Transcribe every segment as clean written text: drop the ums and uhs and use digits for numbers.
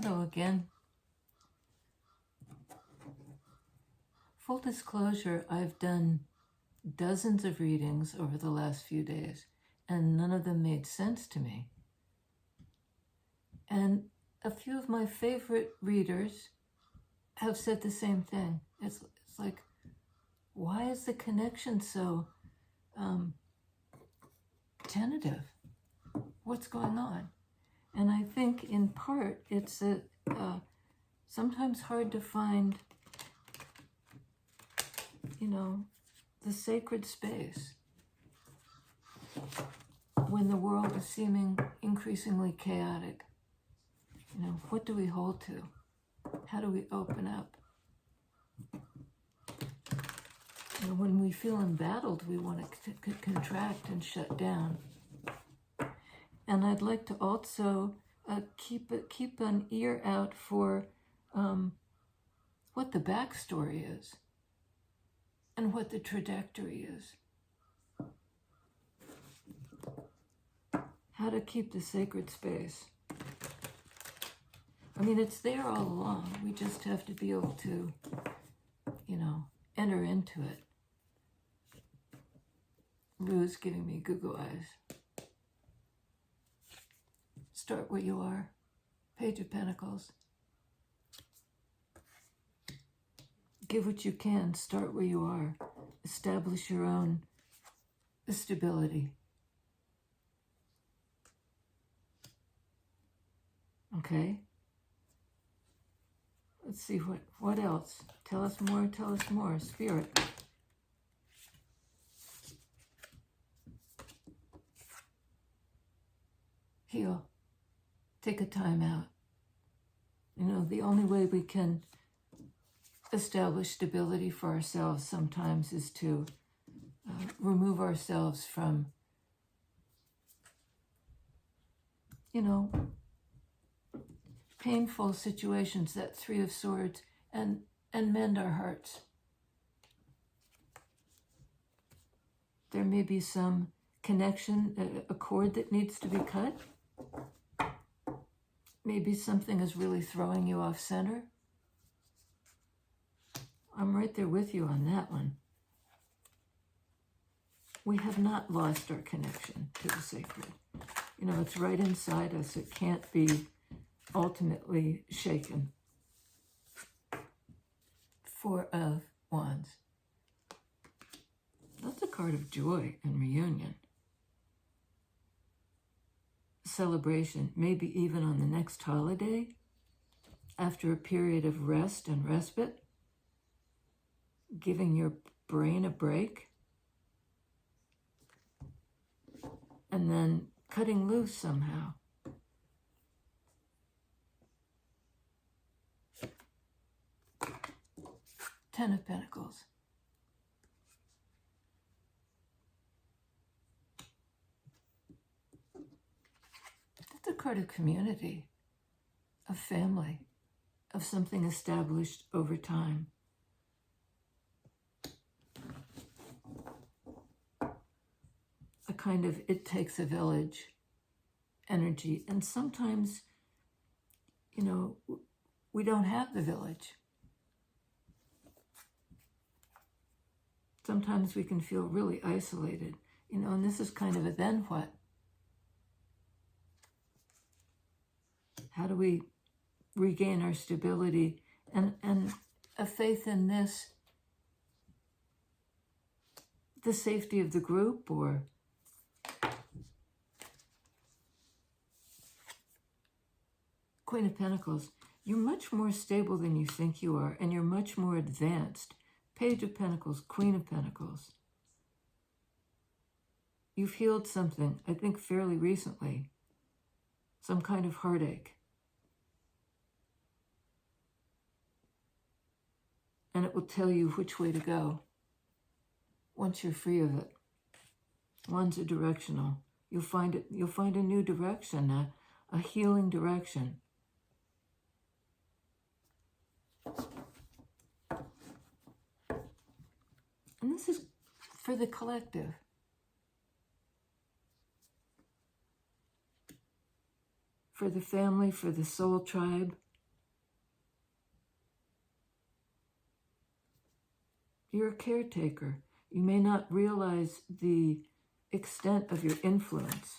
Hello again. Full disclosure, I've done dozens of readings over the last few days, and none of them made sense to me. And a few of my favorite readers have said the same thing. It's like, why is the connection so tentative? What's going on? And I think in part it's sometimes hard to find, the sacred space when the world is seeming increasingly chaotic. What do we hold to? How do we open up? When we feel embattled, we want to contract and shut down. And I'd like to also keep an ear out for what the backstory is and what the trajectory is. How to keep the sacred space. It's there all along. We just have to be able to, enter into it. Lou's giving me goo eyes. Start where you are. Page of Pentacles. Give what you can. Start where you are. Establish your own stability. Okay? Let's see, what else? Tell us more. Spirit. Heal. Take a time out. The only way we can establish stability for ourselves sometimes is to remove ourselves from, painful situations, that Three of Swords, and mend our hearts. There may be some connection, a cord that needs to be cut. Maybe something is really throwing you off center. I'm right there with you on that one. We have not lost our connection to the sacred. It's right inside us. It can't be ultimately shaken. Four of Wands. That's a card of joy and reunion. Celebration, maybe even on the next holiday, after a period of rest and respite, giving your brain a break, and then cutting loose somehow. Ten of Pentacles. That's a card of community, of family, of something established over time. A kind of it takes a village energy. And sometimes, we don't have the village. Sometimes we can feel really isolated, and this is kind of a then what? How do we regain our stability and a faith in this, the safety of the group, or Queen of Pentacles. You're much more stable than you think you are, and you're much more advanced. Page of Pentacles, Queen of Pentacles. You've healed something, I think fairly recently. Some kind of heartache. And it will tell you which way to go once you're free of it. Wands are directional. You'll find a new direction, a healing direction. And this is for the collective. For the family, for the soul tribe, You're a caretaker. You may not realize the extent of your influence.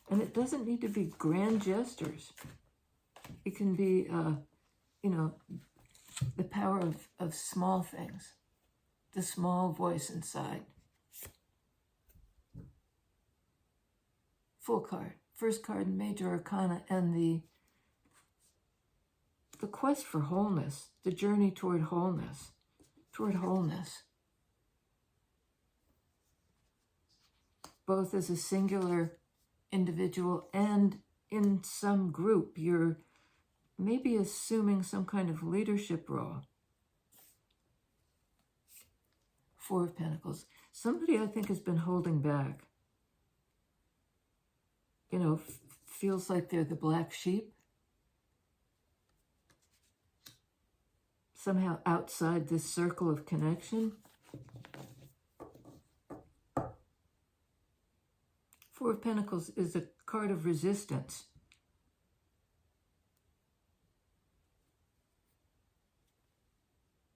And it doesn't need to be grand gestures. It can be, the power of small things, the small voice inside. Full card, first card in Major Arcana, and the quest for wholeness, the journey toward wholeness. Both as a singular individual and in some group. You're maybe assuming some kind of leadership role. Four of Pentacles. Somebody, I think, has been holding back. Feels like they're the black sheep. Somehow outside this circle of connection. Four of Pentacles is a card of resistance.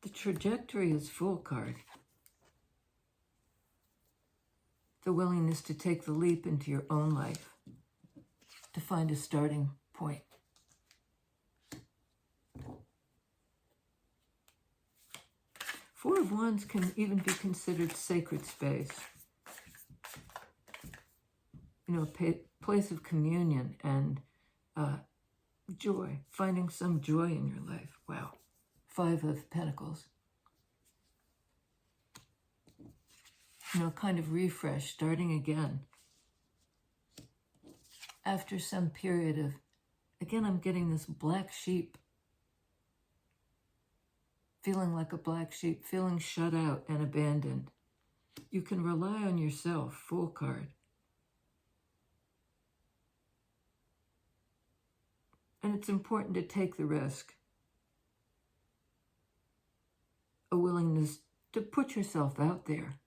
The trajectory is Fool card. The willingness to take the leap into your own life, to find a starting point. Four of Wands can even be considered sacred space. A place of communion and joy, finding some joy in your life. Wow. Five of Pentacles. Kind of refresh, starting again. After some period of, again, I'm getting this black sheep. Feeling like a black sheep, feeling shut out and abandoned. You can rely on yourself, Fool card. And it's important to take the risk. A willingness to put yourself out there,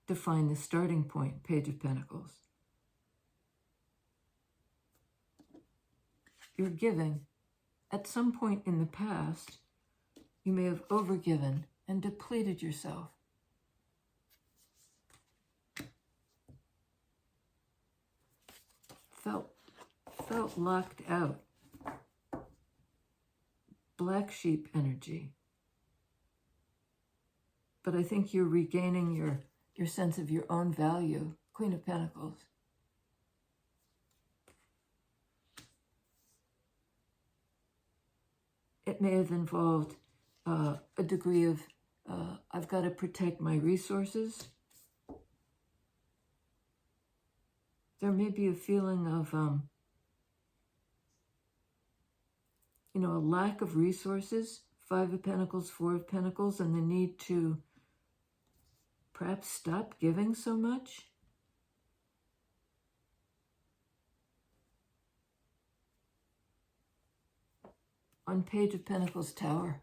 to find the starting point, Page of Pentacles. You're giving. At some point in the past, you may have overgiven and depleted yourself. Felt locked out. Black sheep energy. But I think you're regaining your sense of your own value, Queen of Pentacles. It may have involved a degree of, I've got to protect my resources. There may be a feeling of, a lack of resources, Five of Pentacles, Four of Pentacles, and the need to perhaps stop giving so much. On Page of Pentacles, Tower.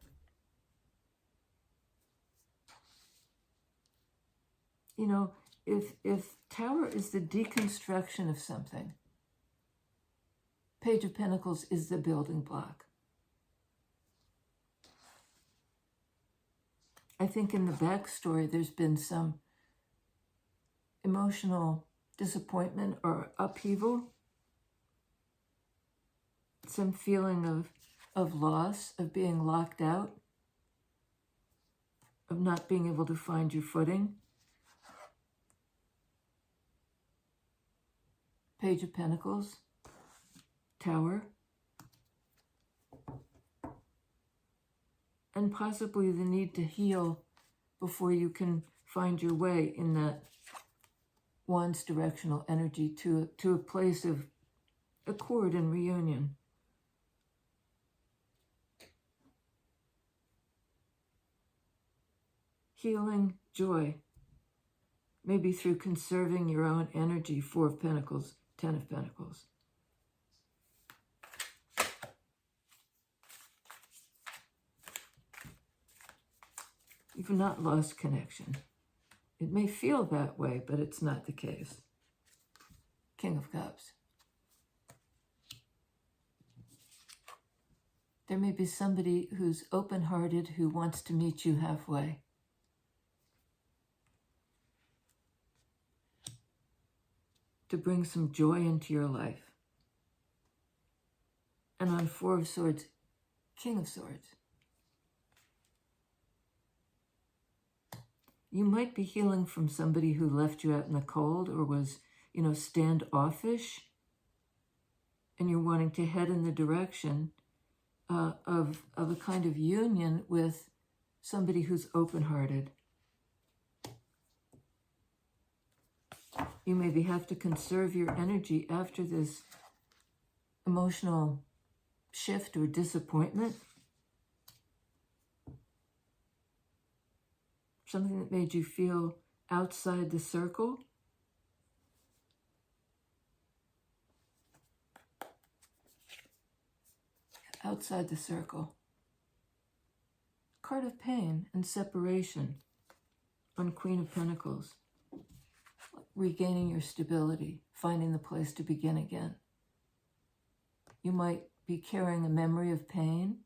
If Tower is the deconstruction of something, Page of Pentacles is the building block. I think in the backstory, there's been some emotional disappointment or upheaval, some feeling of loss, of being locked out, of not being able to find your footing. Page of Pentacles, Tower, and possibly the need to heal before you can find your way in that Wands directional energy to a place of accord and reunion. Healing, joy, maybe through conserving your own energy, Four of Pentacles, Ten of Pentacles. You've not lost connection. It may feel that way, but it's not the case. King of Cups. There may be somebody who's open-hearted who wants to meet you halfway. To bring some joy into your life. And on Four of Swords, King of Swords. You might be healing from somebody who left you out in the cold or was, standoffish, and you're wanting to head in the direction of a kind of union with somebody who's open-hearted. You maybe have to conserve your energy after this emotional shift or disappointment. Something that made you feel outside the circle. Outside the circle. Card of pain and separation on Queen of Pentacles. Regaining your stability, finding the place to begin again. You might be carrying a memory of pain,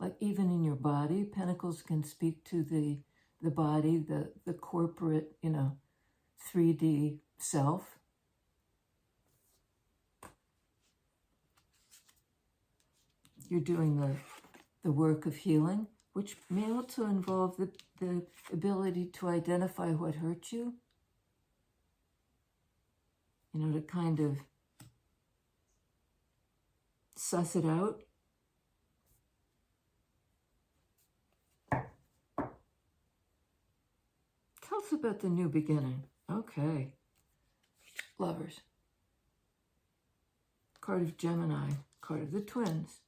like even in your body. Pentacles can speak to the body, the corporate, 3D self. You're doing the work of healing, which may also involve the ability to identify what hurt you. To kind of suss it out. Tell us about the new beginning. Okay. Lovers. Card of Gemini. Card of the twins.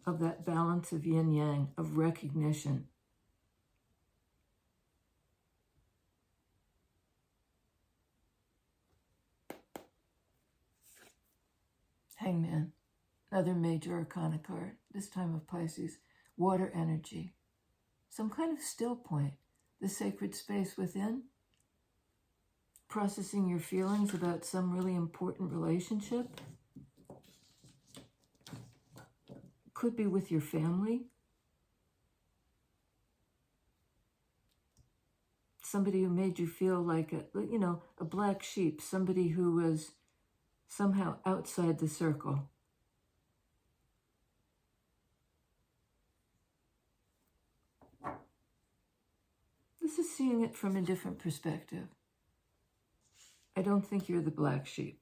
Of that balance of yin-yang, of recognition. Hangman, another major arcana card, this time of Pisces. Water energy, some kind of still point, the sacred space within, processing your feelings about some really important relationship. Could be with your family. Somebody who made you feel like a black sheep, somebody who was somehow outside the circle. This is seeing it from a different perspective. I don't think you're the black sheep.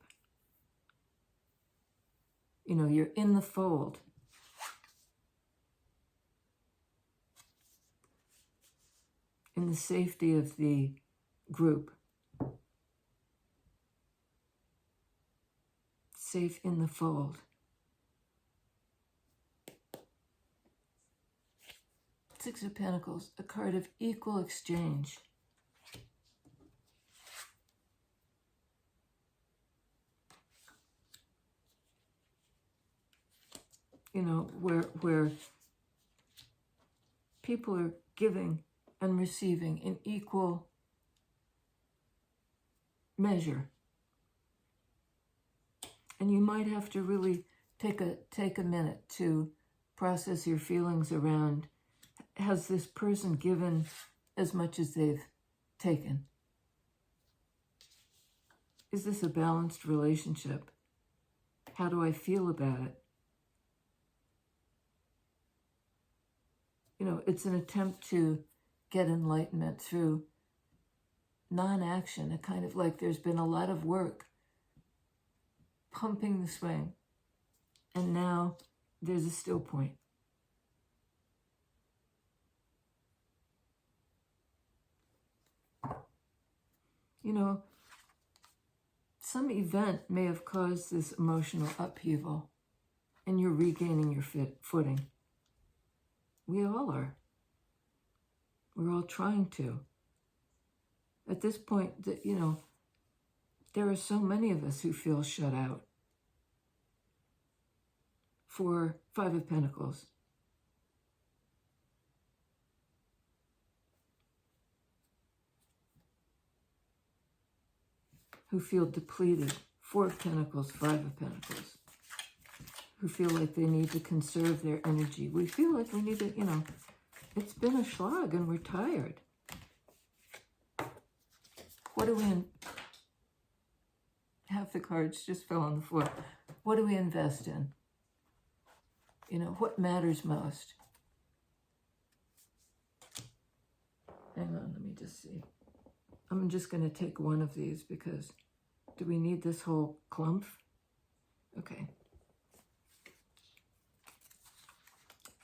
You're in the fold. In the safety of the group. Safe in the fold. Six of Pentacles, a card of equal exchange. Where people are giving and receiving in equal measure. And you might have to really take a minute to process your feelings around, has this person given as much as they've taken? Is this a balanced relationship? How do I feel about it? It's an attempt to get enlightenment through non-action, a kind of like there's been a lot of work pumping the swing, and now there's a still point. Some event may have caused this emotional upheaval, and you're regaining your footing. We all are. We're all trying to. At this point, there are so many of us who feel shut out. For Five of Pentacles. Who feel depleted. Four of Pentacles, Five of Pentacles. who feel like they need to conserve their energy. We feel like we need to, it's been a slog and we're tired. What do we, half the cards just fell on the floor. What do we invest in? What matters most? Hang on, let me just see. I'm just going to take one of these because do we need this whole clump? Okay.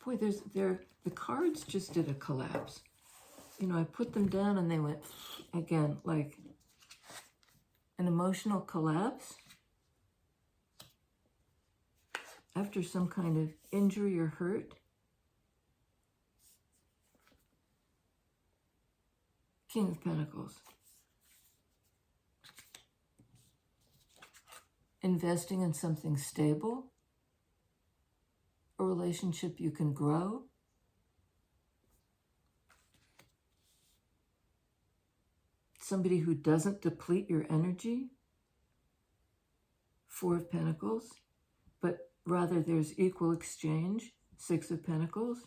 Boy, the cards just did a collapse. I put them down and they went again, like an emotional collapse after some kind of injury or hurt. King of Pentacles. Investing in something stable, a relationship you can grow. Somebody who doesn't deplete your energy. Four of Pentacles, but rather there's equal exchange. Six of Pentacles.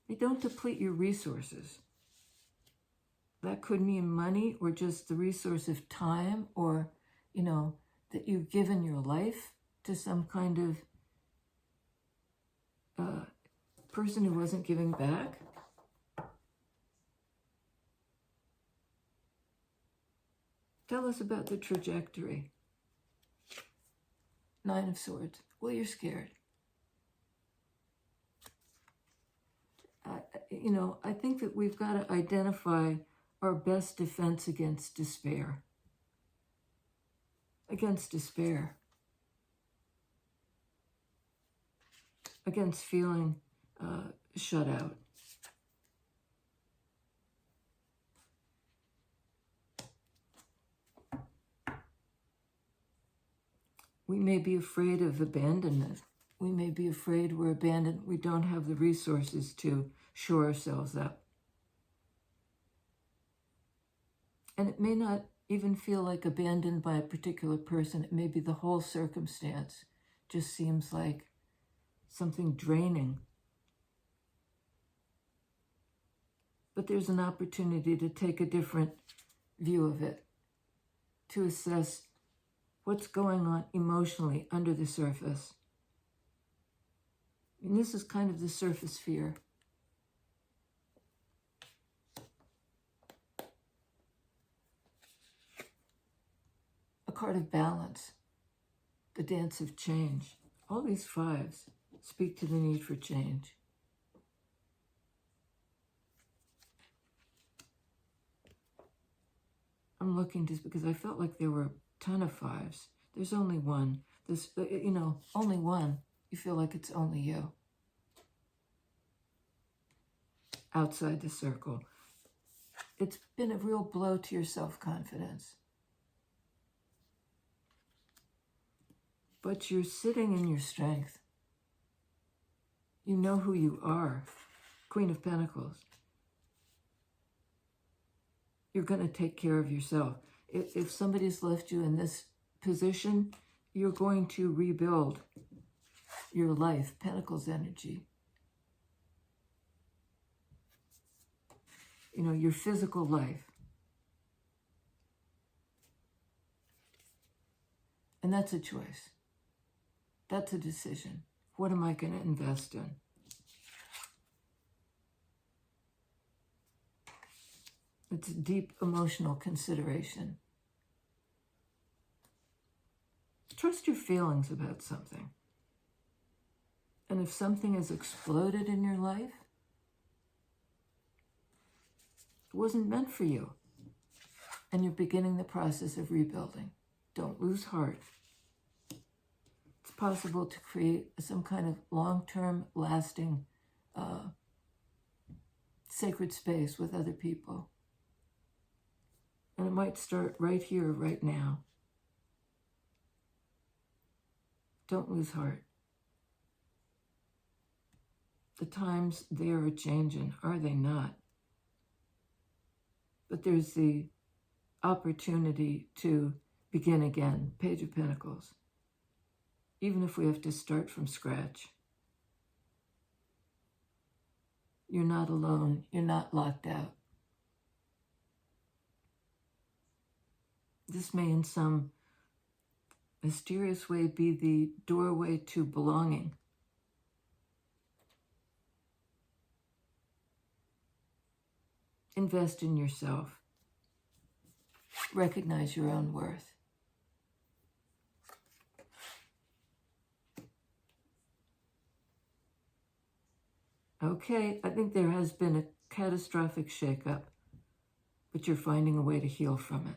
They don't deplete your resources. That could mean money or just the resource of time or, that you've given your life to some kind of person who wasn't giving back. Tell us about the trajectory. Nine of Swords. Well, you're scared. I think that we've got to identify our best defense against despair. Against despair. Against feeling shut out. We may be afraid of abandonment. We may be afraid we're abandoned. We don't have the resources to shore ourselves up. And it may not even feel like abandoned by a particular person. It may be the whole circumstance just seems like something draining. But there's an opportunity to take a different view of it, to assess what's going on emotionally under the surface. And this is kind of the surface fear. A card of balance, the dance of change. All these fives speak to the need for change. I'm looking just because I felt like there were a ton of fives. There's only one. Only one. You feel like it's only you. Outside the circle. It's been a real blow to your self-confidence. But you're sitting in your strength. You know who you are. Queen of Pentacles. You're going to take care of yourself. If somebody's left you in this position, you're going to rebuild your life. Pentacles energy. Your physical life. And that's a choice. That's a decision. What am I going to invest in? It's deep emotional consideration. Trust your feelings about something. And if something has exploded in your life, it wasn't meant for you. And you're beginning the process of rebuilding. Don't lose heart. It's possible to create some kind of long-term, lasting, sacred space with other people. And it might start right here, right now. Don't lose heart. The times they are changing, are they not? But there's the opportunity to begin again. Page of Pentacles. even if we have to start from scratch. You're not alone. You're not locked out. This may in some mysterious way be the doorway to belonging. Invest in yourself. Recognize your own worth. Okay, I think there has been a catastrophic shakeup, but you're finding a way to heal from it.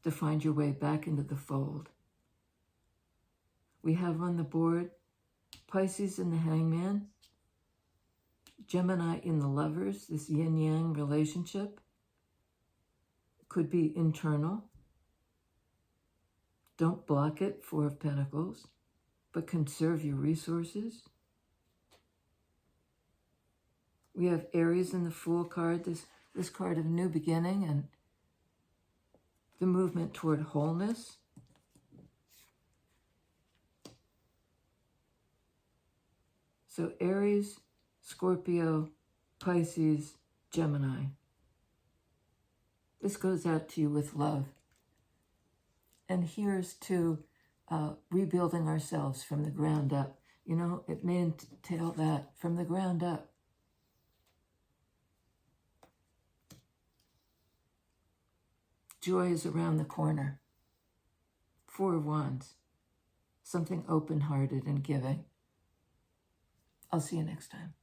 To find your way back into the fold. We have on the board Pisces in the Hangman, Gemini in the Lovers, this yin-yang relationship. Could be internal. Don't block it, Four of Pentacles, but conserve your resources. We have Aries in the Fool card, this card of new beginning and the movement toward wholeness. So Aries, Scorpio, Pisces, Gemini. This goes out to you with love. And here's to rebuilding ourselves from the ground up. You know, it may entail that from the ground up. Joy is around the corner. Four of Wands. Something open-hearted and giving. I'll see you next time.